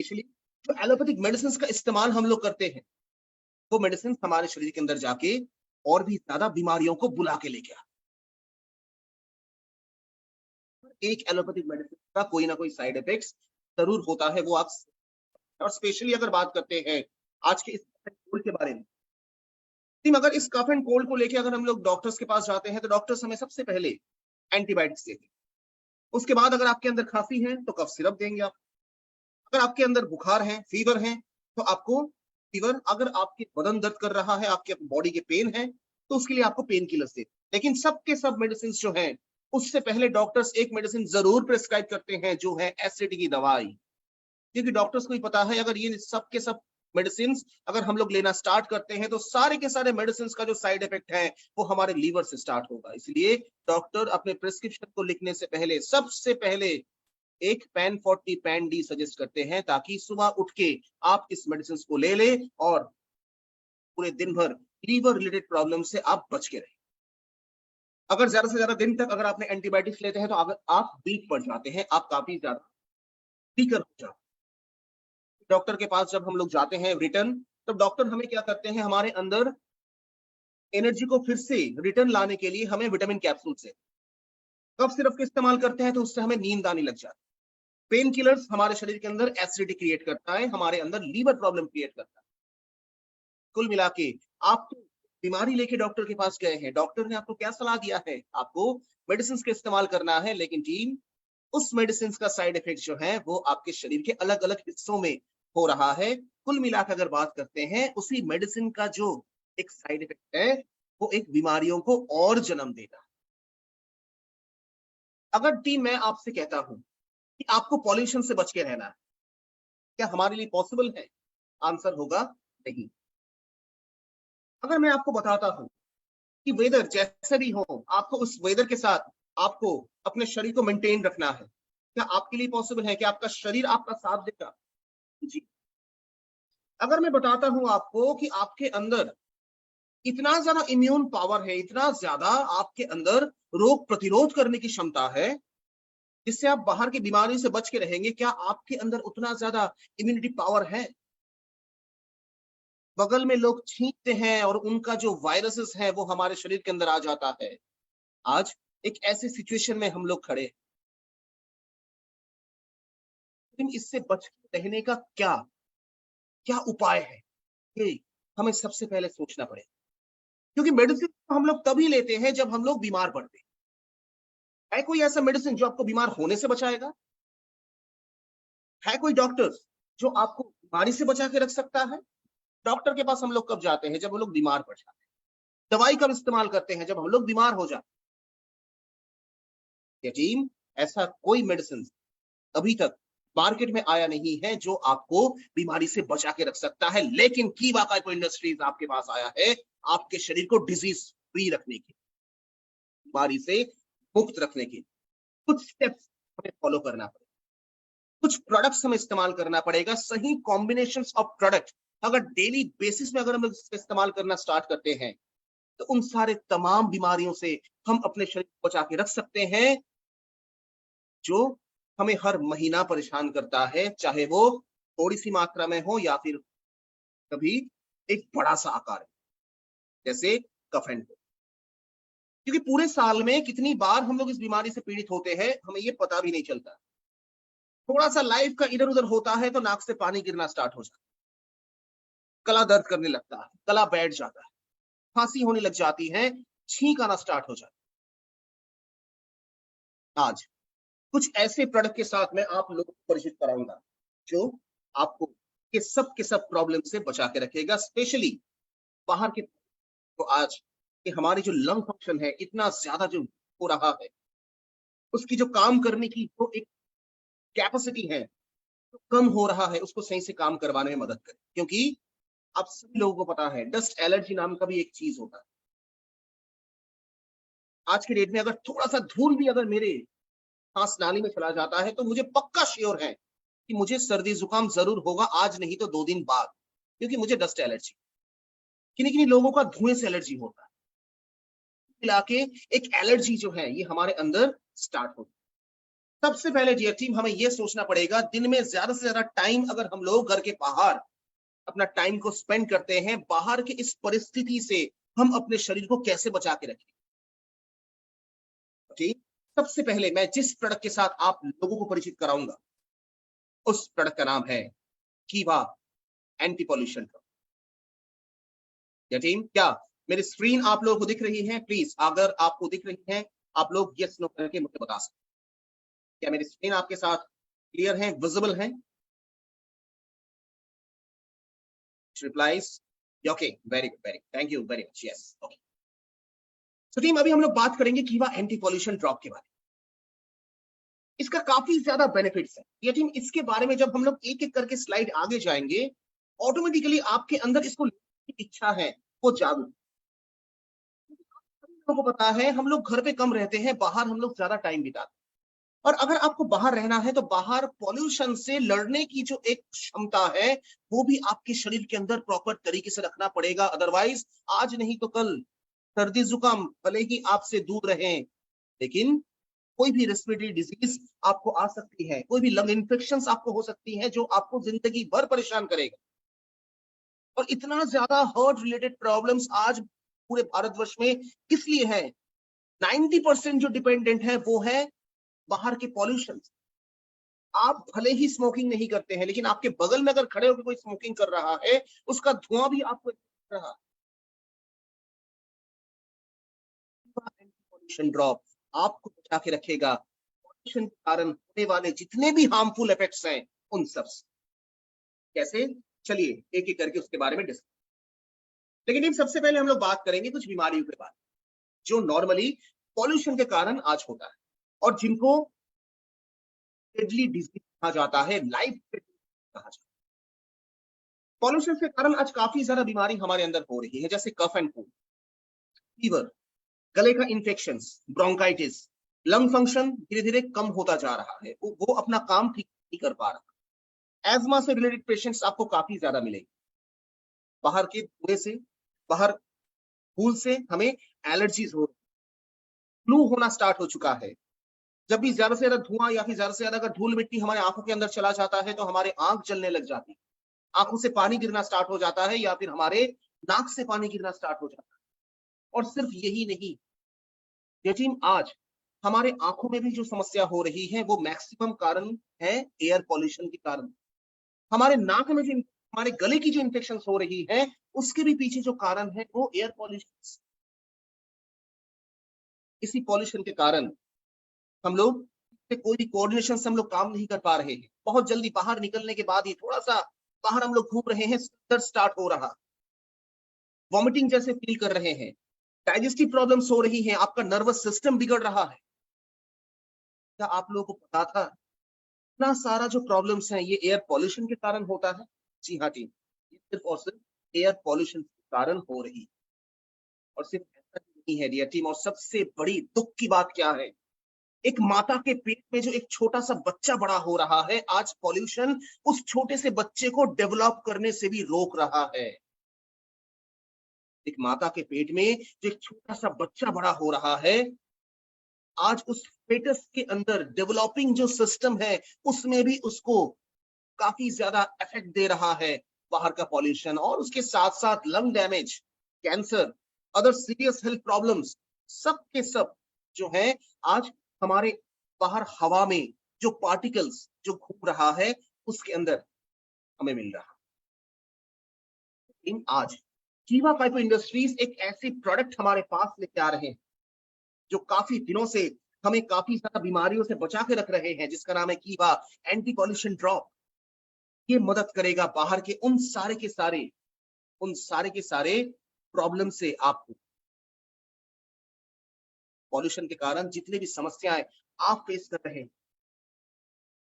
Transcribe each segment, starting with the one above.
इसलिए जो allopathic medicine का इस्तेमाल हम लोग करते हैं, वो मेडिसिन हमारे शरीर के अंदर जाके और भी ज्यादा बीमारियों को बुला के लेके आते हैं। एक एलोपैथिक मेडिसिन का कोई ना कोई साइड इफेक्ट्स जरूर होता है, वो आप, और स्पेशली अगर बात करते हैं आज के इस कोल्ड के बारे में, अगर इस कफ एंड कोल्ड को लेके अगर हम लोग डॉक्टर्स के पास जाते हैं तो डॉक्टर्स हमें सबसे पहले एंटीबायोटिक्स देते हैं। उसके बाद अगर आपके अंदर खांसी है तो कफ सिरप देंगे आप, अगर आपके अंदर बुखार है, फीवर है, तो आपको फीवर, अगर आपके बदन दर्द कर रहा है, आपके बॉडी के पेन है, तो उसके लिए आपको पेन किलर्स देते हैं। लेकिन सबके सब मेडिसिन जो है, उससे पहले डॉक्टर्स एक मेडिसिन जरूर प्रिस्क्राइब करते हैं, जो है एसिडिटी की दवाई। क्योंकि डॉक्टर्स को ही पता है अगर ये सब के सब मेडिसिन अगर हम लोग लेना स्टार्ट करते हैं तो सारे के सारे मेडिसिन का जो साइड इफेक्ट है वो हमारे लीवर से स्टार्ट होगा। इसलिए डॉक्टर अपने प्रिस्क्रिप्शन को लिखने से पहले सबसे पहले एक पैन 40 पैन डी सजेस्ट करते हैं, ताकि सुबह उठ के आप इस मेडिसिन को ले ले और पूरे दिन भर लीवर रिलेटेड प्रॉब्लम से आप बच के रहे। अगर ज्यादा से ज्यादा दिन तक अगर आपने एंटीबायोटिक्स लेते हैं तो अगर आप वीक पड़ जाते हैं, आप काफी ज्यादा वीकर हो जाते हैं। डॉक्टर के पास जब हम लोग जाते हैं रिटर्न, तब डॉक्टर हमें क्या करते हैं, हमारे अंदर एनर्जी को फिर से रिटर्न लाने के लिए हमें विटामिन कैप्सूल से कफ सिरप का इस्तेमाल करते हैं, तो उससे हमें नींद आने लग जाती है। पेन किलर्स हमारे शरीर के अंदर एसिडिटी क्रिएट करता है, हमारे अंदर लीवर प्रॉब्लम क्रिएट करता है। कुल मिला के आप तो बीमारी लेके डॉक्टर के पास गए हैं, डॉक्टर ने आपको क्या सलाह दिया है, आपको मेडिसिन का इस्तेमाल करना है, लेकिन टीम उस मेडिसिन का साइड इफेक्ट जो है वो आपके शरीर के अलग अलग हिस्सों में हो रहा है। कुल मिलाकर अगर बात करते हैं, उसी मेडिसिन का जो एक साइड इफेक्ट है वो एक बीमारियों को और जन्म देता है। अगर टीम मैं आपसे कहता हूं कि आपको पॉल्यूशन से बच के रहना है, क्या हमारे लिए पॉसिबल है? आंसर होगा नहीं। अगर मैं आपको बताता हूं कि वेदर जैसे भी हो, आपको उस वेदर के साथ आपको अपने शरीर को मेंटेन रखना है, क्या आपके लिए पॉसिबल है कि आपका शरीर आपका साथ देगा? जी। अगर मैं बताता हूं आपको कि आपके अंदर इतना ज्यादा इम्यून पावर है, इतना ज्यादा आपके अंदर रोग प्रतिरोध करने की क्षमता है, जिससे आप बाहर की बीमारी से बच के रहेंगे, क्या आपके अंदर उतना ज्यादा इम्यूनिटी पावर है? बगल में लोग छींकते हैं और उनका जो वायरसेस है वो हमारे शरीर के अंदर आ जाता है। आज एक ऐसी सिचुएशन में हम लोग खड़े, लेकिन इससे बच के रहने का क्या क्या उपाय है, ये हमें सबसे पहले सोचना पड़ेगा। क्योंकि मेडिसिन हम लोग तभी लेते हैं जब हम लोग बीमार पड़ते हैं। है कोई ऐसा मेडिसिन जो आपको बीमार होने से बचाएगा? है कोई डॉक्टर जो आपको बीमारी से बचा के रख सकता है? डॉक्टर के पास हम लोग कब जाते हैं? जब हम लोग बीमार पड़ जाते हैं। दवाई कब इस्तेमाल करते हैं? जब हम लोग बीमार हो जाते हैं। टीम, ऐसा कोई मेडिसिन अभी तक मार्केट में आया नहीं है जो आपको बीमारी से बचा के रख सकता है, लेकिन की वाकई कोई इंडस्ट्रीज आपके पास आया है आपके शरीर को डिजीज फ्री रखने की, बीमारी से मुक्त रखने की। कुछ स्टेप्स हमें फॉलो करना पड़ेगा, कुछ प्रोडक्ट्स हमें इस्तेमाल करना पड़ेगा, सही कॉम्बिनेशन ऑफ प्रोडक्ट अगर डेली बेसिस में अगर हम इसका इस्तेमाल करना स्टार्ट करते हैं, तो उन सारे तमाम बीमारियों से हम अपने शरीर को बचा के रख सकते हैं, जो हमें हर महीना परेशान करता है, चाहे वो थोड़ी सी मात्रा में हो या फिर कभी एक बड़ा सा आकार है, जैसे कफ एंड कोल्ड। क्योंकि पूरे साल में कितनी बार हम लोग इस बीमारी से पीड़ित होते हैं, हमें ये पता भी नहीं चलता। थोड़ा सा लाइफ का इधर उधर होता है तो नाक से पानी गिरना स्टार्ट हो जाता है, गला दर्द करने लगता है, गला बैठ जाता है, खांसी होने लग जाती है, छींक आना स्टार्ट हो जाता है। आज कुछ ऐसे प्रोडक्ट के साथ मैं आप लोगों को परिचित कराऊंगा जो आपको के सब प्रॉब्लम से बचा के रखेगा, स्पेशली बाहर के। तो आज कि हमारी जो लंग फंक्शन है इतना ज्यादा जो हो रहा है, उसकी जो काम करने की जो एक कैपेसिटी है तो कम हो रहा है, उसको सही से काम करवाने में मदद करें। क्योंकि आप सभी लोगों को पता है डस्ट एलर्जी नाम का भी एक चीज होता है। आज के डेट में अगर थोड़ा सा धूल भी अगर मेरे सांस नाली में चला जाता है तो मुझे पक्का श्योर है कि मुझे सर्दी जुकाम जरूर होगा, आज नहीं तो 2 दिन बाद, क्योंकि मुझे डस्ट एलर्जी। किन्हीं किन्हीं लोगों का धुएं से एलर्जी होता है। मिला के एक एलर्जी जो है ये हमारे अंदर स्टार्ट होती है। सबसे पहले डियर टीम हमें यह सोचना पड़ेगा, दिन में ज्यादा से ज्यादा टाइम अगर हम लोग घर के बाहर अपना टाइम को स्पेंड करते हैं, बाहर की इस परिस्थिति से हम अपने शरीर को कैसे बचा के रखें। ठीक, सबसे पहले मैं जिस प्रोडक्ट के साथ आप लोगों को परिचित कराऊंगा उस प्रोडक्ट का नाम है कीवा एंटी पॉल्यूशन ड्रॉप। टीम, क्या मेरी स्क्रीन आप लोगों को दिख रही है? प्लीज अगर आपको दिख रही है आप लोग यस नो करके मुझे बता सकते। क्या मेरी स्क्रीन आपके साथ क्लियर है, विजिबल है? Replies okay, very good, very thank you very much, yes okay. तो टीम अभी हम लोग बात करेंगे कीवा एंटी पॉल्यूशन ड्रॉप के बारे में। इसका काफी ज्यादा बेनिफिट्स है ये टीम। इसके बारे में जब हम लोग एक एक करके स्लाइड आगे जाएंगे, ऑटोमेटिकली आपके अंदर इसको इच्छा है वो जागरूक। को पता है हम लोग घर पे कम रहते हैं, बाहर हम लोग ज्यादा टाइम बिताते हैं, और अगर आपको बाहर रहना है तो बाहर पॉल्यूशन से लड़ने की जो एक क्षमता है वो भी आपके शरीर के अंदर प्रॉपर तरीके से रखना पड़ेगा। अदरवाइज आज नहीं तो कल सर्दी जुकाम भले ही आपसे दूर रहे, लेकिन कोई भी रेस्पिरेटरी डिजीज आपको आ सकती है, कोई भी लंग इन्फेक्शन आपको हो सकती है जो आपको जिंदगी भर परेशान करेगा। और इतना ज्यादा हार्ट रिलेटेड प्रॉब्लम्स आज पूरे भारतवर्ष में किस लिए है? 90% जो डिपेंडेंट है वो है बाहर के पॉल्यूशन। आप भले ही स्मोकिंग नहीं करते हैं, लेकिन आपके बगल में अगर खड़े होकर कोई स्मोकिंग कर रहा है उसका धुआं भी आपको रहा। पॉल्यूशन ड्रॉप आपको बचा के रखेगा पॉल्यूशन के कारण होने वाले जितने भी हार्मफुल इफेक्ट्स हैं उन सब से। कैसे? चलिए एक एक करके उसके बारे में डिस्कस। लेकिन सबसे पहले हम लोग बात करेंगे कुछ बीमारियों के बारे में जो नॉर्मली पॉल्यूशन के कारण आज होता है और जिनको डेडली डिजीज कहा जाता है, लाइफ कहा जाता है। पॉल्यूशन के कारण आज काफी ज्यादा बीमारी हमारे अंदर हो रही है, जैसे कफ एंड कोल्ड, फीवर, गले का इंफेक्शन, ब्रोंकाइटिस, लंग फंक्शन धीरे धीरे कम होता जा रहा है, वो अपना काम ठीक नहीं कर पा रहा। एजमा से रिलेटेड पेशेंट्स आपको काफी ज्यादा मिलेंगे। बाहर के धुएं से, बाहर धूल से हमें एलर्जीज हो, फ्लू होना स्टार्ट हो चुका है। जब भी ज्यादा से ज्यादा धुआं या फिर ज्यादा से ज्यादा अगर धूल मिट्टी हमारे आंखों के अंदर चला जाता है तो हमारे आंख जलने लग जाती है, आंखों से पानी गिरना स्टार्ट हो जाता है, या फिर हमारे नाक से पानी गिरना स्टार्ट हो जाता है। और सिर्फ यही नहीं, लेकिन आज हमारे आंखों में भी जो समस्या हो रही है वो मैक्सिमम कारण है एयर पॉल्यूशन के कारण। हमारे नाक में जो, हमारे गले की जो इंफेक्शन हो रही है उसके भी पीछे जो कारण है वो एयर पॉल्यूशन। इसी पॉल्यूशन के कारण हम लोग कोई भी कोऑर्डिनेशन से हम लोग काम नहीं कर पा रहे हैं। बहुत जल्दी बाहर निकलने के बाद ही थोड़ा सा बाहर हम लोग घूम रहे हैं, दर्द स्टार्ट हो रहा, वॉमिटिंग जैसे फील कर रहे हैं, डाइजेस्टिव प्रॉब्लम्स हो रही हैं, आपका नर्वस सिस्टम बिगड़ रहा है। क्या आप लोगों को पता था इतना सारा जो प्रॉब्लम्स हैं ये एयर पॉल्यूशन के कारण होता है? जी हाँ टीम, ये सिर्फ और सिर्फ एयर पॉल्यूशन के कारण हो रही है। और सिर्फ ऐसा नहीं है डियर टीम, और सबसे बड़ी दुख की बात क्या है, एक माता के पेट में जो एक छोटा सा बच्चा बड़ा हो रहा है, आज पॉल्यूशन उस छोटे से बच्चे को डेवलप करने से भी रोक रहा है। एक माता के पेट में जो एक छोटा सा बच्चा बड़ा हो रहा है, आज उस फेटस के अंदर डेवलपिंग जो सिस्टम है उसमें भी उसको काफी ज्यादा इफेक्ट दे रहा है बाहर का पॉल्यूशन। और उसके साथ साथ lung damage, cancer, other serious health problems सब के सब जो है आज हमारे बाहर हवा में जो पार्टिकल्स जो घूम रहा है उसके अंदर हमें मिल रहा है। आज कीवा पाइप इंडस्ट्रीज एक ऐसी प्रोडक्ट हमारे पास लेके आ रहे हैं जो काफी दिनों से हमें काफी ज्यादा बीमारियों से बचा के रख रहे हैं, जिसका नाम है कीवा एंटी पॉल्यूशन ड्रॉप। ये मदद करेगा बाहर के उन सारे के सारे प्रॉब्लम से आपको, पॉल्यूशन के कारण जितने भी समस्याएं आप फेस कर रहे हैं,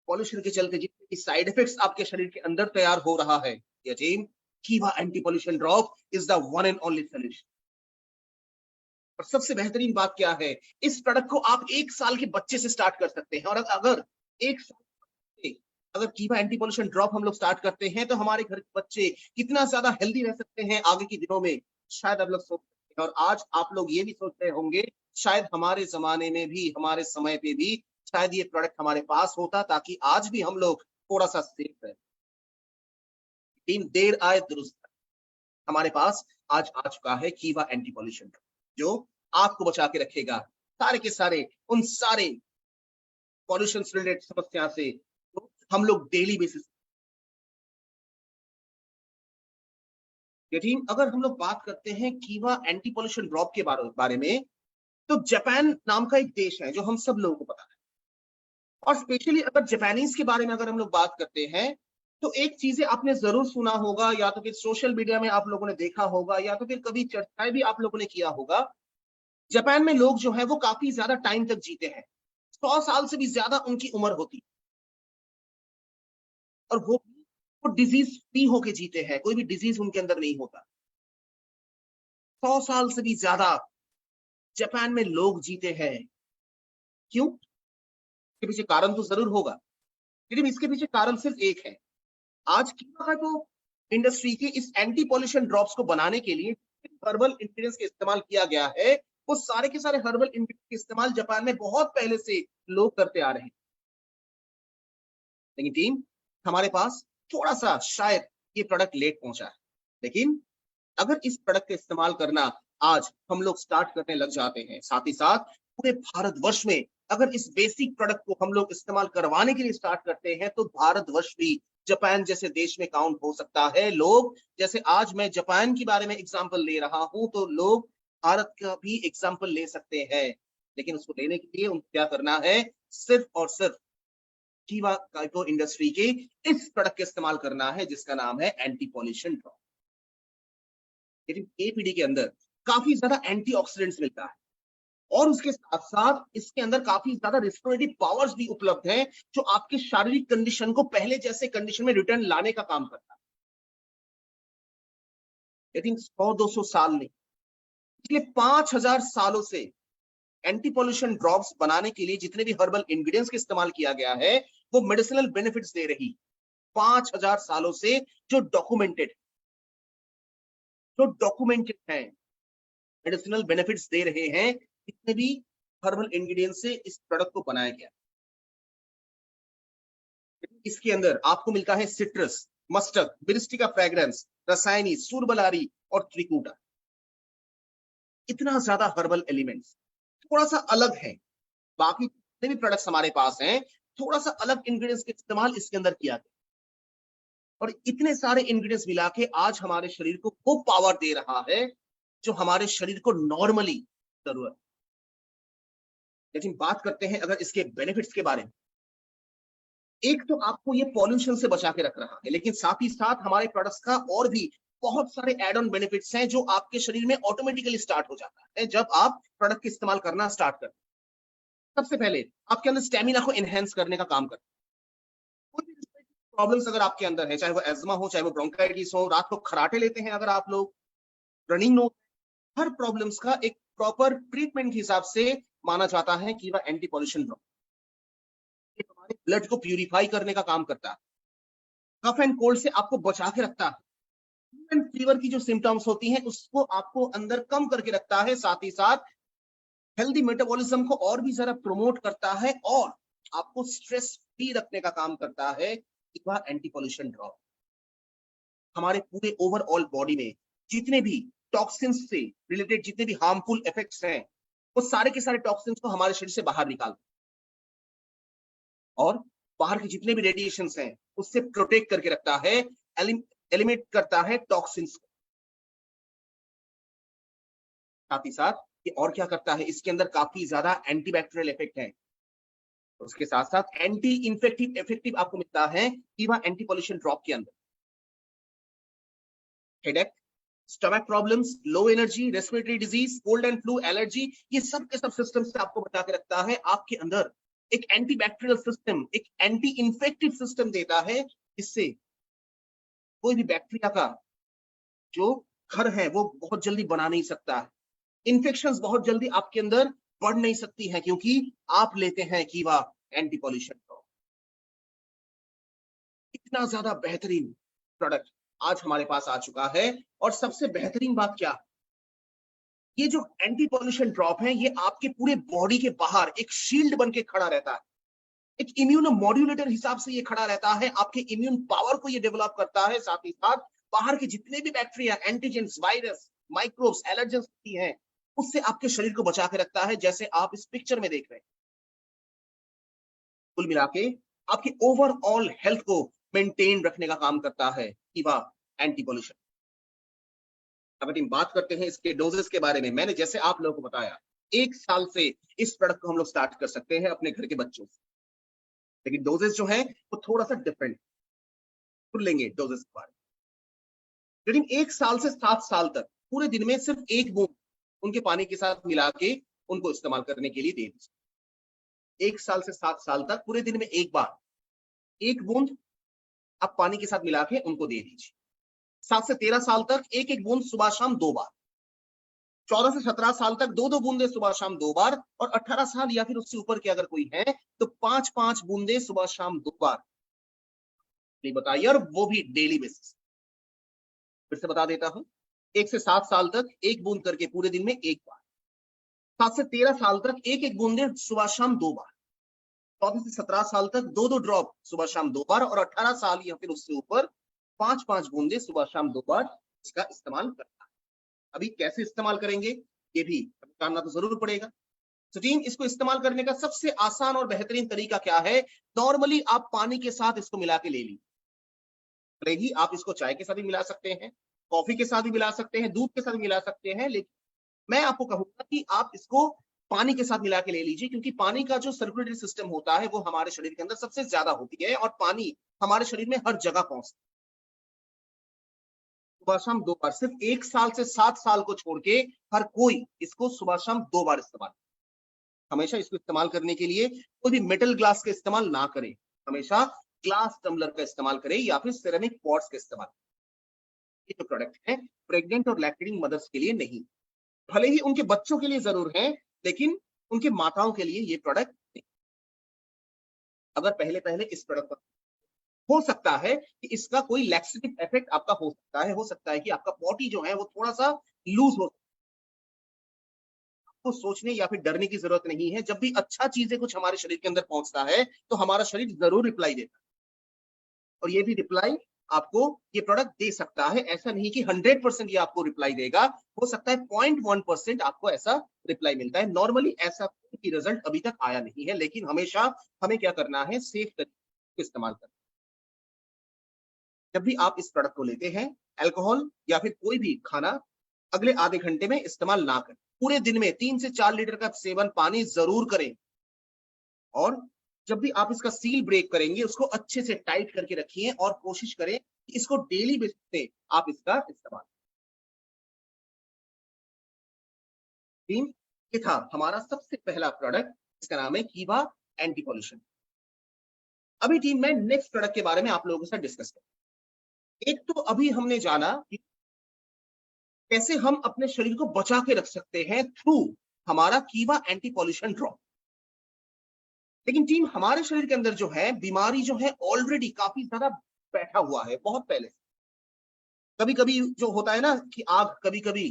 पॉल्यूशन के चलते जितने भी साइड इफेक्ट्स आपके शरीर के अंदर तैयार हो रहा है, ये टीम कीवा anti pollution drop is the one and only solution. और सबसे बेहतरीन बात क्या है, इस प्रोडक्ट को आप 1 साल के बच्चे से स्टार्ट कर सकते हैं। और अगर 1 साल अगर कीवा एंटी पॉल्यूशन ड्रॉप हम लोग स्टार्ट करते हैं तो हमारे घर के बच्चे कितना ज्यादा हेल्दी रह सकते हैं आगे के दिनों में, शायद आप लोग सोच सकते हैं। और आज आप लोग ये भी सोच रहे होंगे शायद हमारे जमाने में भी, हमारे समय पे भी शायद ये प्रोडक्ट हमारे पास होता ताकि आज भी हम लोग थोड़ा सा सेफ रहे। टीम देर आए दुरुस्त आए। हमारे पास आज आ चुका है कीवा एंटी पॉल्यूशन जो आपको बचा के रखेगा सारे के सारे उन सारे पॉल्यूशन से रिलेटेड समस्या से तो हम लोग डेली बेसिस। टीम अगर हम लोग बात करते हैं कीवा एंटी पॉल्यूशन ड्रॉप के बारे में, तो जापान नाम का एक देश है जो हम सब लोगों को पता है। और स्पेशली अगर जापानीज के बारे में अगर हम लोग बात करते हैं तो एक चीजें आपने जरूर सुना होगा, या तो फिर सोशल मीडिया में आप लोगों ने देखा होगा, या तो फिर कभी चर्चाएं भी आप लोगों ने किया होगा। जापान में लोग जो है वो काफी ज्यादा टाइम तक जीते हैं, 100 साल से भी ज्यादा उनकी उम्र होती है, और वो डिजीज फ्री होके जीते हैं, कोई भी डिजीज उनके अंदर नहीं होता। 100 साल से भी ज्यादा जापान में लोग जीते हैं। क्यों? इसके पीछे कारण तो जरूर होगा, लेकिन इसके पीछे कारण सिर्फ एक है। आज की तो इंडस्ट्री के इस एंटी पॉल्यूशन ड्रॉप्स को बनाने के लिए हर्बल इंग्रेडिएंट्स का इस्तेमाल किया गया है, वो सारे के सारे हर्बल इंग्रेडिएंट्स का इस्तेमाल जापान में बहुत पहले से लोग करते आ रहे हैं। लेकिन टीम हमारे पास थोड़ा सा शायद ये प्रोडक्ट लेट पहुंचा है, लेकिन अगर इस प्रोडक्ट का इस्तेमाल करना आज हम लोग स्टार्ट करने लग जाते हैं, साथ ही साथ पूरे भारतवर्ष में अगर इस बेसिक प्रोडक्ट को हम लोग इस्तेमाल करवाने के लिए स्टार्ट करते हैं, तो भारतवर्ष भी जापान जैसे देश में काउंट हो सकता है। लोग जैसे आज मैं जापान के बारे में एग्जांपल ले रहा हूं, तो लोग भारत का भी एग्जांपल ले सकते हैं। लेकिन उसको लेने के लिए उनको क्या करना है? सिर्फ और सिर्फ कीवा काइटो इंडस्ट्री के इस प्रोडक्ट का इस्तेमाल करना है, जिसका नाम है एंटी पॉल्यूशन ड्रॉप। एपीडी के अंदर काफी ज्यादा एंटीऑक्सीडेंट्स मिलता है, और उसके साथ साथ इसके अंदर काफी ज्यादा रेस्पिरेटरी पावर्स भी उपलब्ध हैं, जो आपके शारीरिक कंडीशन को पहले जैसे कंडीशन में रिटर्न लाने का काम करता है। आई थिंक 100-200 साल नहीं, पिछले 5000 सालों से एंटी पॉल्यूशन ड्रॉप्स बनाने के लिए जितने भी हर्बल इंग्रेडिएंट्स का इस्तेमाल किया गया है, वो मेडिसिनल बेनिफिट्स दे रही 5000 सालों से जो डॉक्यूमेंटेड है, मेडिसिनल बेनिफिट्स दे रहे हैं जितने भी हर्बल इंग्रेडिएंट से इस प्रोडक्ट को बनाया गया। इसके अंदर आपको मिलता है citrus, mustard, Myristica fragrans, Rasayani, सूरबलारी और त्रिकूटा। इतना ज्यादा हर्बल एलिमेंट्स थोड़ा सा अलग है, बाकी जितने भी प्रोडक्ट्स हमारे पास हैं थोड़ा सा अलग इंग्रेडिएंट्स का इस्तेमाल इसके अंदर किया गया, और इतने सारे इंग्रेडिएंट्स मिला के आज हमारे शरीर को वो पावर दे रहा है जो हमारे शरीर को नॉर्मली जरूरत। लेकिन बात करते हैं अगर इसके बेनिफिट्स के बारे में, एक तो आपको ये पॉल्यूशन से बचा के रख रहा है, लेकिन साथ ही साथ हमारे प्रोडक्ट्स का और भी बहुत सारे एड ऑन बेनिफिट्स हैं जो आपके शरीर में ऑटोमेटिकली स्टार्ट हो जाता है जब आप प्रोडक्ट इस्तेमाल करना स्टार्ट करते हैं। सबसे पहले आपके अंदर स्टेमिना को एनहेंस करने का काम करता है। कोई भी प्रॉब्लम्स अगर आपके अंदर है, चाहे वो एज्मा हो, चाहे वो ब्रोंकाइटिस हो, रात को खराटे लेते हैं अगर आप लोग, रनिंग नो, हर प्रॉब्लम्स का एक प्रॉपर ट्रीटमेंट के हिसाब से माना जाता है कि वह एंटी पॉल्यूशन ड्रॉप हमारे ब्लड को प्यूरिफाई करने का काम करता है, कफ एंड कोल्ड से आपको बचा के रखता है, फीवर की जो सिम्टम्स होती हैं उसको आपको अंदर कम करके रखता है, साथ ही साथ हेल्दी मेटाबॉलिज्म को और भी ज्यादा प्रमोट करता है, और आपको स्ट्रेस फ्री रखने का काम करता है वह एंटी पॉल्यूशन ड्रॉप। हमारे पूरे ओवरऑल बॉडी में जितने भी टॉक्सिन्स से रिलेटेड जितने भी हार्मफुल इफेक्ट्स हैं, वो सारे के सारे टॉक्सिन्स को हमारे शरीर से बाहर निकाल, और बाहर के जितने भी रेडिएशंस हैं उससे प्रोटेक्ट करके रखता है, एलिमिनेट करता है टॉक्सिन्स को। साथ ही साथ ये और क्या करता है, इसके अंदर काफी ज्यादा एंटीबैक्टीरियल इफेक्ट है, उसके साथ साथ एंटी इन्फेक्टिव इफेक्टिव आपको मिलता है कि वह एंटी पॉल्यूशन ड्रॉप के अंदर। Headache, stomach problems, low energy, respiratory disease, cold and flu, allergy, ये सब के सब सिस्टम से आपको बचा के रखता है। आपके अंदर एक एंटीबैक्टीरियल सिस्टम, एक एंटी इन्फेक्टिव सिस्टम देता है, जिससे कोई भी बैक्टीरिया का जो घर है वो बहुत जल्दी बना नहीं सकता है, इन्फेक्शंस बहुत जल्दी आपके अंदर बढ़ नहीं सकती है, क्योंकि आप लेते हैं कीवा एंटी पॉल्यूशन ड्रॉप। इतना ज्यादा बेहतरीन प्रोडक्ट आज हमारे पास आ चुका है, और सबसे बेहतरीन बात क्या, ये जो एंटी पॉल्यूशन ड्रॉप है ये आपके पूरे बॉडी के बाहर एक शील्ड बन के खड़ा रहता है। एक इम्यूनो मॉड्यूलेटर हिसाब से ये खड़ा रहता है, आपके इम्यून पावर को ये डेवलप करता है, साथ ही साथ बाहर के जितने भी bacteria, antigens, virus, microbes, allergens हैं, उससे आपके शरीर को बचा के रखता है, जैसे आप इस पिक्चर में देख रहे हैं। कुल मिला के आपकी ओवरऑल हेल्थ को मेंटेन रखने का काम करता है कीवा एंटी पॉल्यूशन। अगर हम बात करते हैं इसके डोजेस के बारे में, मैंने जैसे आप लोगों को बताया 1 साल से इस प्रोडक्ट को हम लोग स्टार्ट कर सकते हैं अपने घर के बच्चों से, लेकिन डोजेस जो है वो थोड़ा सा डिफरेंट लेंगे डोजेस के बारे में। लेकिन 1 साल से 7 साल तक पूरे दिन में सिर्फ 1 बूंद उनके पानी के साथ मिला के उनको इस्तेमाल करने के लिए दे दीजिए। 1 साल से 7 साल तक पूरे दिन में एक बार 1 बूंद आप पानी के साथ मिला के उनको दे दीजिए। 7 से 13 साल तक 1-1 बूंद सुबह शाम 2 बार। 14 से 17 साल तक 2-2 बूंदे सुबह शाम 2 बार, और 18 साल या फिर उससे ऊपर के अगर कोई है तो 5-5 बूंदे सुबह शाम 2 बार बताइए, और वो भी डेली बेसिस। फिर से बता देता हूं, 1 से 7 साल तक 1 बूंद करके पूरे दिन में 1 बार। 7 से 13 साल तक 1-1 बूंदे सुबह शाम 2 बार। 14 से 17 साल तक 2-2 ड्रॉप सुबह शाम 2 बार, और 18 साल या फिर उससे ऊपर 5-5 बूंदे सुबह शाम 2 बार इसका इस्तेमाल करना है। अभी कैसे इस्तेमाल करेंगे ये भी जानना तो जरूर पड़ेगा। तो टीम, इसको इस्तेमाल करने का सबसे आसान और बेहतरीन तरीका क्या है? नॉर्मली आप पानी के साथ इसको मिला के ले लीजिए। आप इसको चाय के साथ भी मिला सकते हैं, कॉफी के साथ भी मिला सकते हैं, दूध के साथ भी मिला सकते हैं, लेकिन मैं आपको कहूंगा कि आप इसको पानी के साथ मिला के ले लीजिए, क्योंकि पानी का जो सर्कुलेटरी सिस्टम होता है वो हमारे शरीर के अंदर सबसे ज्यादा होती है, और पानी हमारे शरीर में हर जगह पहुंचता है। सुबह शाम 2 बार, सिर्फ 1 साल से 7 साल को छोड़ के हर कोई इसको सुबह शाम 2 बार इस्तेमाल। हमेशा इसको इस्तेमाल करने के लिए कोई भी मेटल ग्लास का इस्तेमाल ना करें, हमेशा ग्लास टम्बलर का इस्तेमाल करें या फिर सिरेमिक पॉट्स का इस्तेमाल। ये जो प्रोडक्ट है प्रेग्नेंट और लैक्टेटिंग मदर्स के लिए नहीं, भले ही उनके बच्चों के लिए जरूर है, लेकिन उनके माताओं के लिए ये प्रोडक्ट नहीं। अगर पहले पहले इस प्रोडक्ट पर हो सकता है कि इसका कोई लैक्सेटिव इफेक्ट आपका हो सकता है कि आपका बॉडी जो है वो थोड़ा सा लूज हो। आपको सोचने या फिर डरने की जरूरत नहीं है। जब भी अच्छा चीजें कुछ हमारे शरीर के अंदर पहुंचता है तो हमारा शरीर जरूर रिप्लाई देता है, और ये भी रिप्लाई आपको ये प्रोडक्ट दे सकता है। ऐसा नहीं कि 100% ये आपको रिप्लाई देगा, हो सकता है 0.1% आपको ऐसा रिप्लाई मिलता है। नॉर्मली ऐसा कोई रिजल्ट अभी तक आया नहीं है, लेकिन हमेशा हमें क्या करना है, सेफ तरीके से इस्तेमाल करना। जब भी आप इस प्रोडक्ट को लेते हैं, अल्कोहल या फिर कोई भी खाना अगले आधे घंटे में इस्तेमाल ना करें। पूरे दिन में 3 से 4 लीटर का सेवन पानी जरूर करें, और जब भी आप इसका सील ब्रेक करेंगे उसको अच्छे से टाइट करके रखिए, और कोशिश करें कि इसको डेली बेसिस पे आप इसका इस्तेमाल। टीम, ये था हमारा सबसे पहला प्रोडक्ट, इसका नाम है कीवा एंटी पॉल्यूशन। अभी टीम, मैं नेक्स्ट प्रोडक्ट के बारे में आप लोगों के साथ डिस्कस करूं। एक तो अभी हमने जाना कि कैसे हम अपने शरीर को बचा के रख सकते हैं थ्रू हमारा कीवा एंटी पॉल्यूशन ड्रॉप। लेकिन टीम, हमारे शरीर के अंदर जो है बीमारी जो है ऑलरेडी काफी ज्यादा बैठा हुआ है बहुत पहले। कभी कभी जो होता है ना कि आग कभी कभी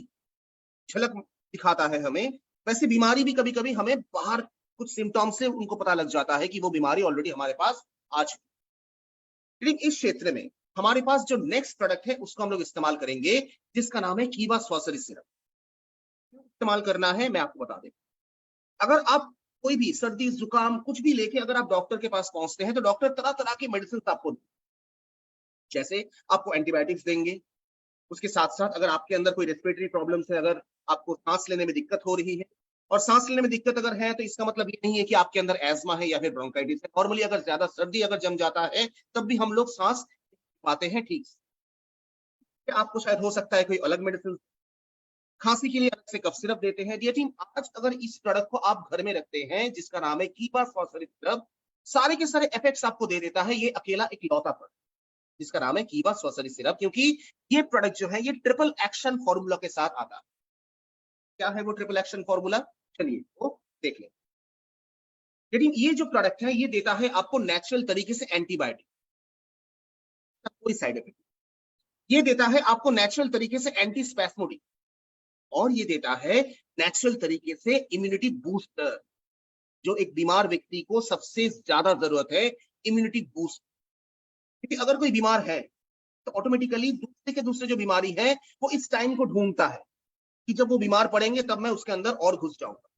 झलक दिखाता है हमें, वैसे बीमारी भी कभी कभी हमें बाहर कुछ सिम्टम्स से उनको पता लग जाता है कि वो बीमारी ऑलरेडी हमारे पास आ चुकी। लेकिन इस क्षेत्र में हमारे पास जो नेक्स्ट प्रोडक्ट है उसको हम लोग इस्तेमाल करेंगे, जिसका नाम है कीवा सॉर्सरी सिरप। इस्तेमाल करना है मैं आपको बता दें। अगर आप कोई भी सर्दी जुकाम कुछ भी लेके अगर आप डॉक्टर के पास पहुंचते हैं तो डॉक्टर तरह तरह की मेडिसिन आपको, जैसे आपको एंटीबायोटिक्स देंगे, उसके साथ साथ अगर आपके अंदर कोई रेस्पिरेटरी प्रॉब्लम्स है, अगर आपको सांस लेने में दिक्कत हो रही है, और सांस लेने में दिक्कत अगर है तो इसका मतलब ये नहीं है कि आपके अंदर एस्मा है या फिर ब्रोंकाइटिस है। नॉर्मली अगर ज्यादा सर्दी अगर जम जाता है तब भी हम लोग सांस पाते हैं ठीक से। आपको शायद हो सकता है कोई अलग मेडिसिन, खांसी के लिए अलग से कफ सिरप देते हैं। टीम, आज अगर इस प्रोडक्ट को आप घर में रखते हैं जिसका नाम है कीवा सॉर्सरी सिरप, सारे के सारे इफेक्ट्स आपको दे देता है ये अकेला एक लौता प्रोडक्ट जिसका नाम है कीवा सॉर्सरी सिरप, क्योंकि ये प्रोडक्ट जो है ये ट्रिपल एक्शन फॉर्मूला के साथ आता है। क्या है वो ट्रिपल एक्शन फॉर्मूला? चलिए वो देख लें। लेकिन ये जो प्रोडक्ट है ये देता है आपको नेचुरल तरीके से एंटीबायोटिक, कोई साइड इफेक्ट। ये देता है आपको नेचुरल तरीके से एंटी स्पैस्मोडिक, और ये देता है नेचुरल तरीके से इम्यूनिटी बूस्टर। जो एक बीमार व्यक्ति को सबसे ज्यादा जरूरत है, इम्यूनिटी बूस्ट। क्योंकि अगर कोई बीमार है तो ऑटोमेटिकली दूसरे के दूसरे जो बीमारी है वो इस टाइम को ढूंढता है कि जब वो बीमार पड़ेंगे तब मैं उसके अंदर और घुस जाऊंगा।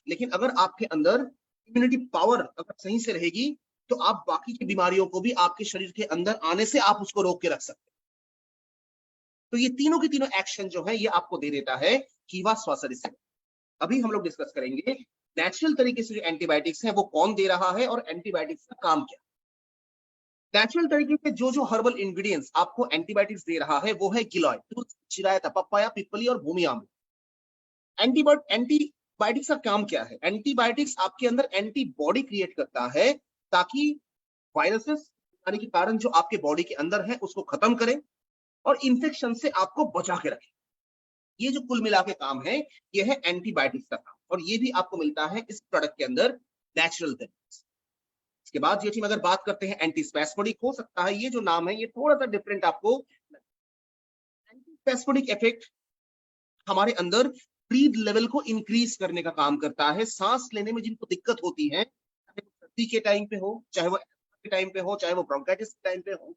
लेकिन अगर आपके अंदर इम्यूनिटी पावर अगर सही से रहेगी तो आप बाकी की बीमारियों को भी आपके शरीर के अंदर आने से आप उसको रोक के रख सकते हैं। तो ये तीनों के तीनों एक्शन जो है ये आपको दे देता है कीवा स्वासरिसिब। अभी हम लोग डिस्कस करेंगे नेचुरल तरीके से जो एंटीबायोटिक्स है वो कौन दे रहा है और एंटीबायोटिक्स का काम क्या। नेचुरल तरीके से जो जो हर्बल इंग्रेडिएंट्स आपको एंटीबायोटिक्स दे रहा है वो है गिलोय, तुलसी, चिरायता, पपाया, पिपली और भूमि आम्ल। एंटीबायोटिक्स का काम क्या है? एंटीबायोटिक्स आपके अंदर एंटीबॉडी क्रिएट करता है ताकि वायरसेस आने के कारण जो आपके बॉडी के अंदर है उसको खत्म करें और इंफेक्शन से आपको बचा के रखें। ये जो कुल मिला के काम है ये है एंटीबायोटिक्स का काम, और ये भी आपको मिलता है इस प्रोडक्ट के अंदर नेचुरल तरीके से। इसके बाद ये टीम अगर बात करते हैं एंटीस्पैस्मोडिक, हो सकता है ये जो नाम है ये थोड़ा सा डिफरेंट आपको। एंटीस्पैस्मोडिक इफेक्ट हमारे अंदर ब्रीथ लेवल को इंक्रीज करने का काम करता है। सांस लेने में जिनको दिक्कत होती है, चाहे वो सर्दी के टाइम पे हो, चाहे वो के टाइम पे हो, चाहे वो ब्रोंकाइटिस के टाइम पे हो,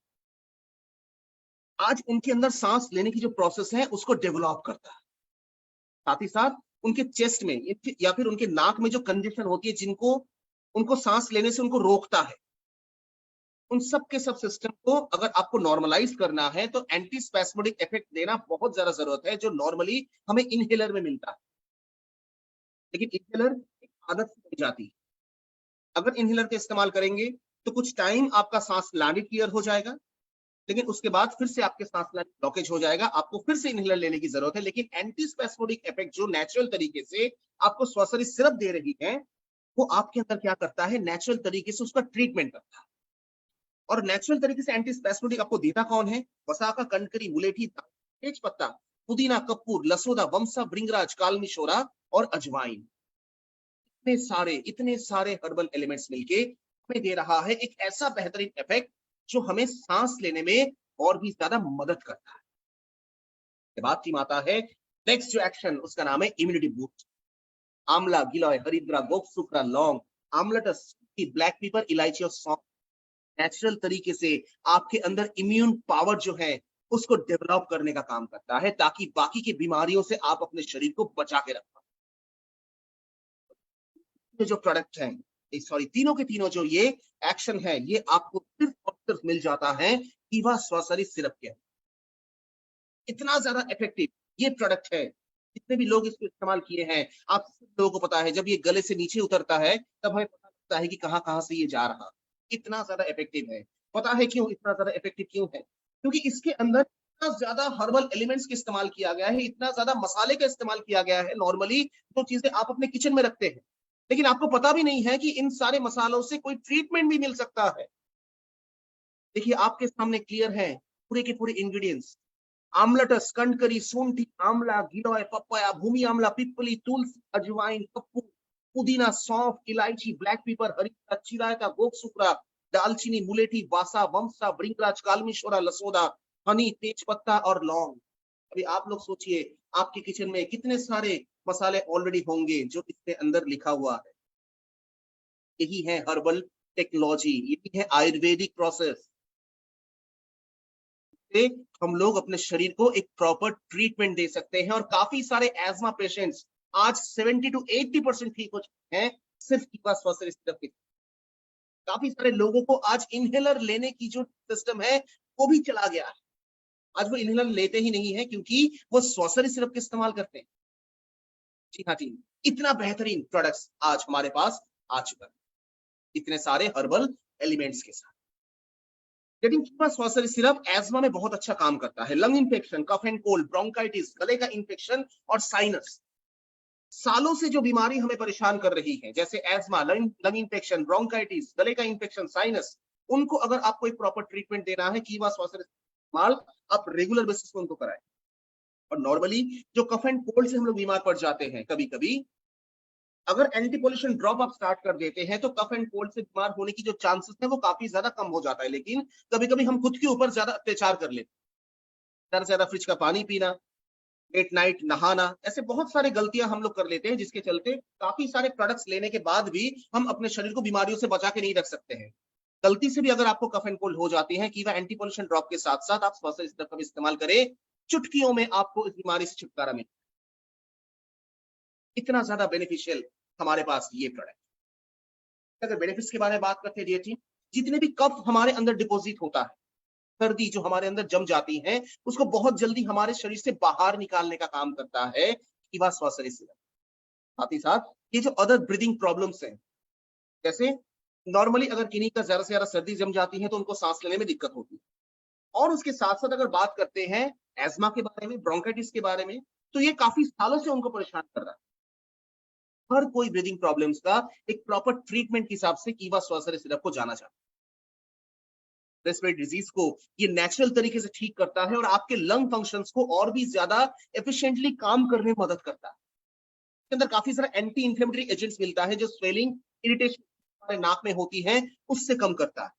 आज उनके अंदर सांस लेने की जो प्रोसेस है उसको डेवलप करता है। साथ ही साथ उनके चेस्ट में या फिर उनके नाक में जो कंजेशन होती है, जिनको उनको सांस लेने से उनको रोकता है, उन सब के सब सिस्टम को अगर आपको नॉर्मलाइज करना है तो एंटीस्पैस्मोडिक इफेक्ट देना बहुत ज्यादा जरूरत है, जो नॉर्मली हमें इनहेलर में मिलता है। लेकिन इनहेलर एक आदत से बन जाती है। अगर इनहेलर का इस्तेमाल करेंगे तो कुछ टाइम आपका सांस लाने क्लियर हो जाएगा, लेकिन उसके बाद फिर से आपके सांस लेने ब्लॉकेज हो जाएगा, आपको फिर से इनहेलर लेने की जरूरत है। लेकिन एंटीस्पैस्मोडिक इफेक्ट जो नेचुरल तरीके से आपको स्वासरिस सिरप दे रही है वो आपके अंदर क्या करता है, नेचुरल तरीके से उसका ट्रीटमेंट करता है। और नेचुरल तरीके से एंटीस्पैस्मोडिक आपको देता कौन है? वसाका, कंटकरी, मुलेठी, तेज पत्ता, पुदीना, कपूर, लसोदा, वमसा, भृंगराज, कालमिशोरा और अजवाइन। इतने सारे हर्बल एलिमेंट्स मिलके हमें दे रहा है एक ऐसा बेहतरीन इफेक्ट जो हमें सांस लेने में और भी ज्यादा मदद करता है। के बाद टीम आता है नेक्स्ट जो एक्शन, उसका नाम है इम्यूनिटी बूस्ट। आंवला, गिलोय, हरिद्रा, गोपसुक्रा, लौंग, आमलटस, ब्लैक पेपर, इलायची और सौंफ नेचुरल तरीके से आपके अंदर इम्यून पावर जो है उसको डेवलप करने का काम करता है, ताकि बाकी की बीमारियों से आप अपने शरीर को बचा के रख पाए। जो प्रोडक्ट है, सॉरी, तीनों के तीनों जो ये एक्शन है ये आपको सिर्फ और सिर्फ मिल जाता है कीवा स्वासरिस सिरप के। इतना ज्यादा इफेक्टिव ये प्रोडक्ट है, जितने भी लोग इसको इस्तेमाल किए हैं, आप लोगों को पता है जब ये गले से नीचे उतरता है तब हमें पता लगता है कि कहां कहां से ये जा रहा। इतना ज्यादा इफेक्टिव है। पता है क्यों इतना ज्यादा इफेक्टिव क्यों है? क्योंकि इसके अंदर इतना ज्यादा हर्बल एलिमेंट्स का इस्तेमाल किया गया है, इतना ज्यादा मसाले का इस्तेमाल किया गया है। नॉर्मली जो चीजें आप अपने किचन में रखते हैं, लेकिन आपको पता भी नहीं है कि इन सारे मसालों से कोई ट्रीटमेंट भी मिल सकता है। देखिए आपके सामने क्लियर है पूरे के पूरे इंग्रेडिएंट्स। आमलटस, कंटकरी, सूंठी, आंवला, गिलोय, पपाया, भूमि आंवला, पिपली, तुलसी, अजवाइन, कपूर, पुदीना, सौंफ, इलायची, ब्लैक पेपर, हरिद्रा, चिरायता, गोपसुक्रा, दालचीनी, मुलेठी, वासा, वमसा, भृंगराज, कालमिशोरा, लसोदा, हनी, तेजपत्ता और लौंग। अभी आप लोग सोचिए आपके किचन में कितने सारे मसाले ऑलरेडी होंगे जो इसके अंदर लिखा हुआ है। यही है हर्बल टेक्नोलॉजी, यही है आयुर्वेदिक प्रोसेस। हम लोग अपने शरीर को एक प्रॉपर ट्रीटमेंट दे सकते हैं, और काफी सारे एस्मा पेशेंट्स आज 70 to 80% ठीक हो चुके हैं सिर्फ कीवा स्वासरिस सिरप के। काफी सारे लोगों को आज इनहेलर लेने की जो सिस्टम है वो भी चला गया है। आज वो इनहेलर लेते ही नहीं है क्योंकि वो स्वासरिस सिरप का इस्तेमाल करते हैं। जी हाँ टीम, इतना बेहतरीन प्रोडक्ट्स आज हमारे पास आ चुका है, इतने सारे हर्बल एलिमेंट्स के साथ। लेकिन कीवा स्वासरिस सिरप एस्मा में बहुत अच्छा काम करता है। Lung infection, cough and cold, bronchitis, गले का इन्फेक्शन और साइनस, सालों से जो बीमारी हमें परेशान कर रही है, जैसे एस्मा, लंग इन्फेक्शन, ब्रोंकाइटिस, गले का इन्फेक्शन, साइनस, उनको अगर आपको एक प्रॉपर ट्रीटमेंट देना है, कीवा स्वासरिस इस्तेमाल आप रेगुलर बेसिस पे उनको कराएं। और नॉर्मली जो कफ एंड कोल्ड से हम लोग बीमार पड़ जाते हैं, कभी कभी अगर एंटी पोल्यूशन ड्रॉप आप स्टार्ट कर देते हैं तो कफ एंड कोल्ड से बीमार होने की जो चांसेस है वो काफी ज्यादा कम हो जाता है। लेकिन कभी कभी हम खुद के ऊपर ज्यादा अत्याचार कर लेते हैं, ज्यादा से ज्यादा फ्रिज का पानी पीना, लेट नाइट नहाना, ऐसे बहुत सारे गलतियां हम लोग कर लेते हैं जिसके चलते काफी सारे प्रोडक्ट्स लेने के बाद भी हम अपने शरीर को बीमारियों से बचा के नहीं रख सकते हैं। गलती से भी अगर आपको कफ एंड कोल्ड हो जाती है, कीवा एंटी पोल्यूशन ड्रॉप के साथ साथ आप स्वास्थ्य सिरप का भी इस्तेमाल करें, चुटकियों में आपको इस बीमारी से छुटकारा मिले। इतना ज्यादा बेनिफिशियल हमारे पास ये प्रोडक्ट। अगर बेनिफिट्स के बारे में बात करते हैं डियर टीम, जितने भी कफ हमारे अंदर डिपॉजिट होता है, सर्दी जो हमारे अंदर जम जाती है, उसको बहुत जल्दी हमारे शरीर से बाहर निकालने का काम करता है कीवा स्वास्थ्य सिरप। साथ ही साथ ये जो अदर ब्रीदिंग प्रॉब्लम्स हैं, जैसे नॉर्मली अगर किन्हीं का ज्यादा से ज्यादा सर्दी जम जाती है तो उनको सांस लेने में दिक्कत होती है, और उसके साथ साथ अगर बात करते हैं एस्मा के बारे में, ब्रोंकाइटिस के बारे में, तो ये काफी सालों से उनको परेशान कर रहा है। हर कोई ब्रीदिंग प्रॉब्लम्स का एक प्रॉपर ट्रीटमेंट के हिसाब से कीवा स्वास्थ्य सिरप को जाना चाहता है। रेस्पिरेटरी डिजीज को ये नेचुरल तरीके से ठीक करता है और आपके लंग फंक्शंस को और भी ज्यादा एफिशिएंटली काम करने में मदद करता है। इसके अंदर काफी सारा एंटी इंफ्लेमेटरी एजेंट्स मिलता है जो स्वेलिंग, इरिटेशन हमारे नाक में होती है उससे कम करता है।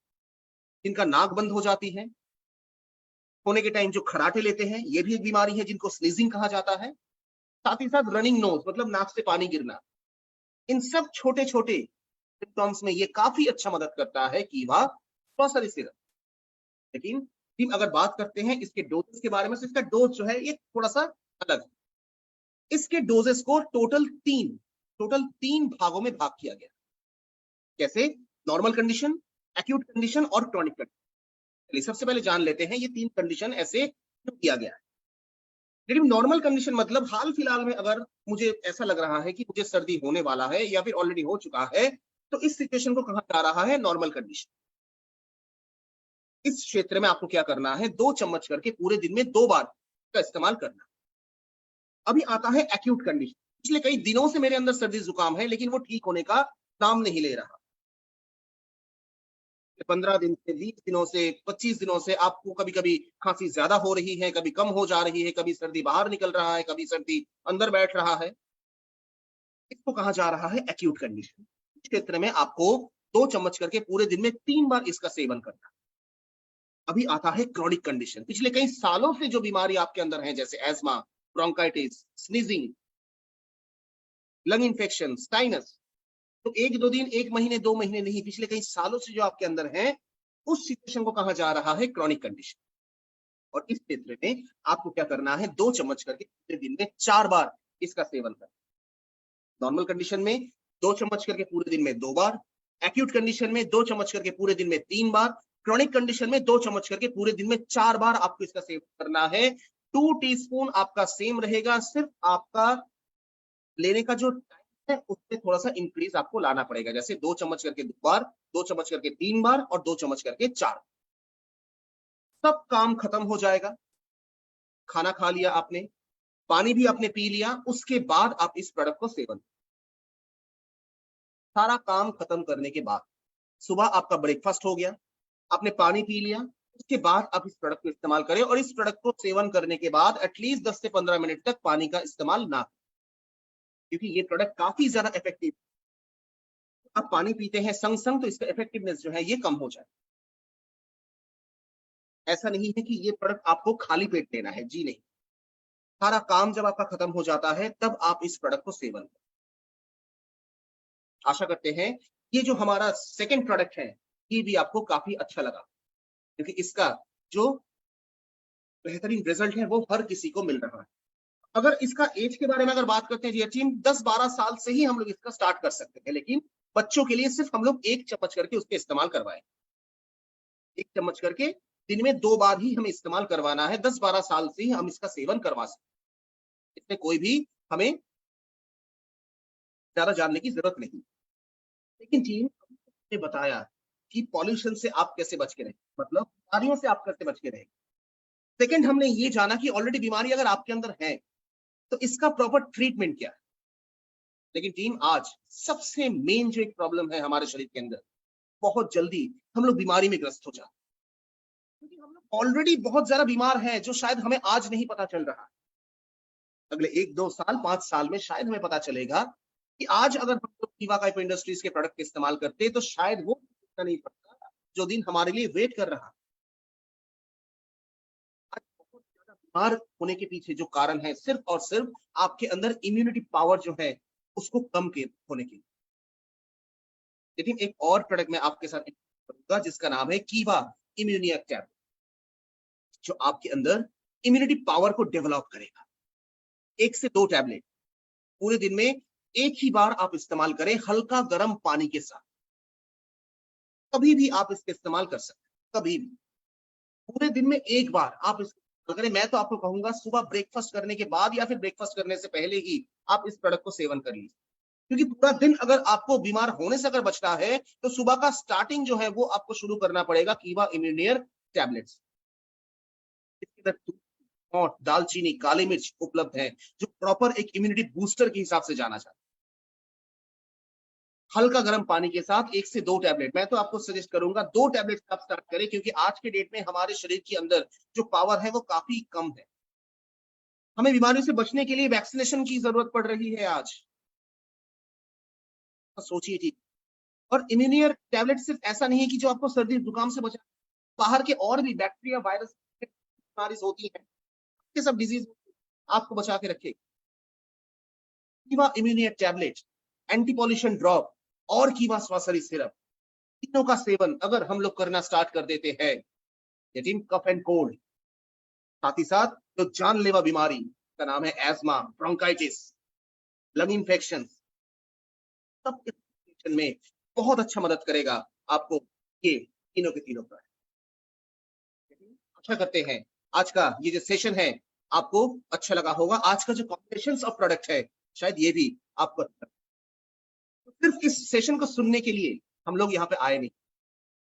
जिनका नाक बंद हो जाती है, होने के टाइम जो खराटे लेते हैं, ये भी एक बीमारी है जिनको स्नीजिंग कहा जाता है। साथ ही साथ रनिंग नोज मतलब नाक से पानी गिरना, इन सब छोटे छोटे सिम्टम्स में ये काफी अच्छा मदद करता है कीवा स्वास्थ्य सिरप। लेकिन टीम अगर बात करते हैं इसके डोजेस के बारे में, तो इसका डोज जो है ये थोड़ा सा अलग है। इसके डोजेस को टोटल तीन भागों में भाग किया गया। कैसे? नॉर्मल कंडीशन, एक्यूट कंडीशन और क्रॉनिक कंडीशन। सबसे पहले जान लेते हैं ये तीन कंडीशन ऐसे क्यों किया गया है। लेकिन नॉर्मल कंडीशन मतलब हाल फिलहाल में अगर मुझे ऐसा लग रहा है कि मुझे सर्दी होने वाला है या फिर ऑलरेडी हो चुका है, तो इस सिचुएशन को कहा जा रहा है नॉर्मल कंडीशन। इस क्षेत्र में आपको क्या करना है, 2 चम्मच करके पूरे दिन में 2 बार का इस्तेमाल करना। अभी आता है एक्यूट कंडीशन। पिछले कई दिनों से मेरे अंदर सर्दी जुकाम है लेकिन वो ठीक होने का नाम नहीं ले रहा। 15 दिन से, 20 दिनों से, 25 दिनों से आपको कभी कभी खांसी ज्यादा हो रही है, कभी कम हो जा रही है, कभी सर्दी बाहर निकल रहा है, कभी सर्दी अंदर बैठ रहा है, इसको कहा जा रहा है एक्यूट कंडीशन। इस क्षेत्र में आपको 2 चम्मच करके पूरे दिन में 3 बार इसका सेवन करना। अभी आता है क्रॉनिक कंडीशन। पिछले कई सालों से जो बीमारी आपके अंदर है, जैसे ESMA, bronchitis, sneezing, lung infection, sinus, तो 1-2 दिन, 1 महीने, 2 महीने नहीं, पिछले कई सालों से जो आपके अंदर है, उस सिचुएशन को कहा जा रहा है क्रॉनिक कंडीशन। और इस क्षेत्र में आपको क्या करना है, 2 चम्मच करके पूरे दिन में 4 बार इसका सेवन करना। नॉर्मल कंडीशन में 2 चम्मच करके पूरे दिन में 2 बार, एक्यूट कंडीशन में 2 चम्मच करके पूरे दिन में 3 बार, क्रॉनिक कंडीशन में 2 चम्मच करके पूरे दिन में 4 बार आपको इसका सेवन करना है। 2 टीस्पून आपका सेम रहेगा, सिर्फ आपका लेने का जो टाइम है उससे थोड़ा सा इंक्रीज आपको लाना पड़ेगा। जैसे 2 चम्मच करके 2 बार, 2 चम्मच करके 3 बार और 2 चम्मच करके 4। सब काम खत्म हो जाएगा। खाना खा लिया आपने, पानी भी आपने पी लिया, उसके बाद आप इस प्रोडक्ट को सेवन, सारा काम खत्म करने के बाद सुबह आपका ब्रेकफास्ट हो गया, आपने पानी पी लिया, उसके बाद आप इस प्रोडक्ट को इस्तेमाल करें। और इस प्रोडक्ट को सेवन करने के बाद एटलीस्ट 10 से 15 मिनट तक पानी का इस्तेमाल ना, क्योंकि ये प्रोडक्ट काफी ज्यादा इफेक्टिव। आप पानी पीते हैं संग संग तो इसका इफेक्टिवनेस जो है ये कम हो जाए। ऐसा नहीं है कि ये प्रोडक्ट आपको खाली पेट लेना है, जी नहीं। सारा काम जब आपका खत्म हो जाता है तब आप इस प्रोडक्ट को सेवन करें। आशा करते हैं ये जो हमारा सेकंड प्रोडक्ट है ये भी आपको काफी अच्छा लगा, क्योंकि इसका जो बेहतरीन रिजल्ट है वो हर किसी को मिल रहा है। अगर इसका एज के बारे में अगर बात करते हैं जी टीम, 10-12 साल से ही हम लोग इसका स्टार्ट कर सकते हैं, लेकिन बच्चों के लिए सिर्फ हम लोग 1 चम्मच करके उसके इस्तेमाल करवाएं। 1 चम्मच करके दिन में 2 बार ही हमें इस्तेमाल करवाना है। 10-12 साल से ही हम इसका सेवन करवा सकते, इसमें कोई भी हमें ज्यादा जानने की जरूरत नहीं। लेकिन टीम ने बताया कि पॉल्यूशन से आप कैसे बच के रहें, मतलब बीमारियों से आप कैसे बच के रहें। सेकंड हमने ये जाना कि ऑलरेडी बीमारी अगर आपके अंदर है तो इसका प्रॉपर ट्रीटमेंट क्या है। लेकिन टीम आज सबसे मेन जो एक प्रॉब्लम है हमारे शरीर के अंदर, बहुत जल्दी हम लोग बीमारी में ग्रस्त हो जाते हैं, क्योंकि हम लोग ऑलरेडी बहुत ज्यादा बीमार हैं जो शायद हमें आज नहीं पता चल रहा। अगले 1-2 साल 5 साल में शायद हमें पता चलेगा कि आज अगर हम लोग कीवा काइपो इंडस्ट्रीज के प्रोडक्ट इस्तेमाल करते तो शायद वो नहीं पड़ता जो दिन हमारे लिए वेट कर रहा। आज बहुत ज्यादा बीमार होने के पीछे जो कारण है सिर्फ और सिर्फ आपके अंदर इम्यूनिटी पावर जो है उसको कम के होने के लिए। लेकिन एक और प्रोडक्ट मैं आपके साथ करूंगा जिसका नाम है कीवा इम्यूनिया टैबलेट, जो आपके अंदर इम्यूनिटी पावर को डेवलप करेगा। 1 से 2 टैबलेट पूरे दिन में एक ही बार आप इस्तेमाल करें, हल्का गर्म पानी के साथ। कभी भी आप इसका इस्तेमाल कर सकते हैं, कभी भी पूरे दिन में एक बार आप इसको करें। मैं तो आपको कहूंगा सुबह ब्रेकफास्ट करने के बाद या फिर ब्रेकफास्ट करने से पहले ही आप इस प्रोडक्ट को सेवन कर लीजिए, क्योंकि पूरा दिन अगर आपको बीमार होने से अगर बचना है तो सुबह का स्टार्टिंग जो है वो आपको शुरू करना पड़ेगा कीवा इम्यूनियर टैबलेट्स। दालचीनी, काली मिर्च उपलब्ध है, जो प्रॉपर एक इम्यूनिटी बूस्टर के हिसाब से जाना जाता है। हल्का गर्म पानी के साथ 1 से 2 टैबलेट, मैं तो आपको सजेस्ट करूंगा 2 टैबलेट आप स्टार्ट करें, क्योंकि आज के डेट में हमारे शरीर के अंदर जो पावर है वो काफी कम है। हमें बीमारियों से बचने के लिए वैक्सीनेशन की जरूरत पड़ रही है आज, तो सोचिए ठीक। और इम्यूनियर टैबलेट सिर्फ ऐसा नहीं है कि जो आपको सर्दी जुकाम से बचा, बाहर के और भी बैक्टीरिया वायरस बीमारी होती है, ये सब डिजीज आपको बचा के रखेगी। कीवा इम्यूनियर टैबलेट, एंटी पॉल्यूशन ड्रॉप और कीवा स्वासरी सिरप, तीनों का सेवन अगर हम लोग करना स्टार्ट कर देते हैं, कफ एंड कोल्ड, साथ ही साथ जो जानलेवा बीमारी का नाम है एस्मा, ब्रोंकाइटिस, लंग इन्फेक्शन, सब इस में बहुत अच्छा मदद करेगा आपको ये तीनों के तीनों का। अच्छा करते हैं, आज का ये जो सेशन है आपको अच्छा लगा होगा। आज का जो कॉम्बिनेशंस ऑफ प्रोडक्ट है शायद ये भी आपको अच्छा, तो सिर्फ इस सेशन को सुनने के लिए हम लोग यहाँ पे आए नहीं,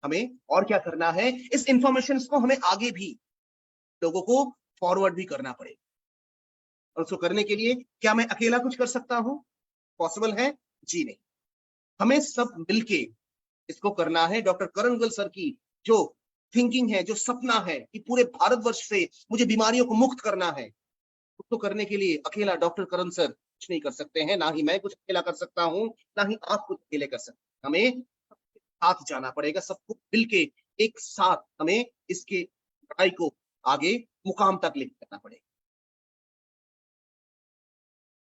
हमें और क्या करना है, इस इंफॉर्मेशन को हमें आगे भी लोगों को फॉरवर्ड भी करना पड़ेगा। और उसको करने के लिए क्या मैं अकेला कुछ कर सकता हूं? पॉसिबल है? जी नहीं, हमें सब मिलके इसको करना है। डॉक्टर करण गोयल सर की जो थिंकिंग है, जो सपना है कि पूरे भारतवर्ष से मुझे बीमारियों को मुक्त करना है, उसको करने के लिए अकेला डॉक्टर करण सर कुछ नहीं कर सकते हैं, ना ही मैं कुछ अकेला कर सकता हूं, ना ही आप कुछ अकेले कर सकते हैं। हमें सबके साथ जाना पड़ेगा, सबको मिलके एक साथ हमें इसके लड़ाई को आगे मुकाम तक लेकर जाना पड़ेगा।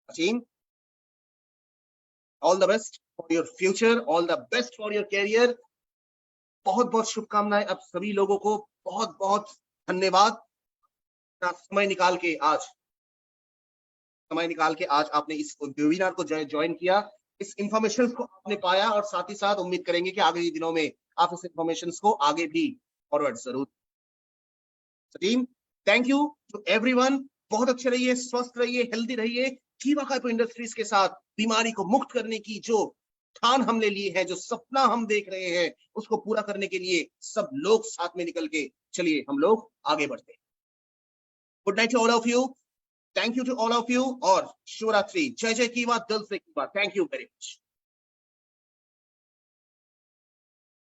Aseem, all the best for your future, all the best for your career. बहुत बहुत शुभकामनाएं आप सभी लोगों को, बहुत बहुत धन्यवाद। समय निकाल के आज आपने इस वेबिनार को ज्वाइन किया, इस इंफॉर्मेशन को आपने पाया, और साथ ही साथ उम्मीद करेंगे कि आगे दिनों में आप इस इंफॉर्मेशन को आगे भी फॉरवर्ड जरूर। Team, thank you to everyone. बहुत अच्छे रहिए, स्वस्थ रहिए, हेल्दी रहिए। कीवा काइपो इंडस्ट्रीज के साथ बीमारी को मुक्त करने की जो ठान हमने ली है, जो सपना हम देख रहे हैं, उसको पूरा करने के लिए सब लोग साथ में निकल के चलिए हम लोग आगे बढ़ते हैं। Good night to all of you, thank you to all of you, और शिवरात्रि, जय जय कीवा, दिल से Keva. Thank you very much.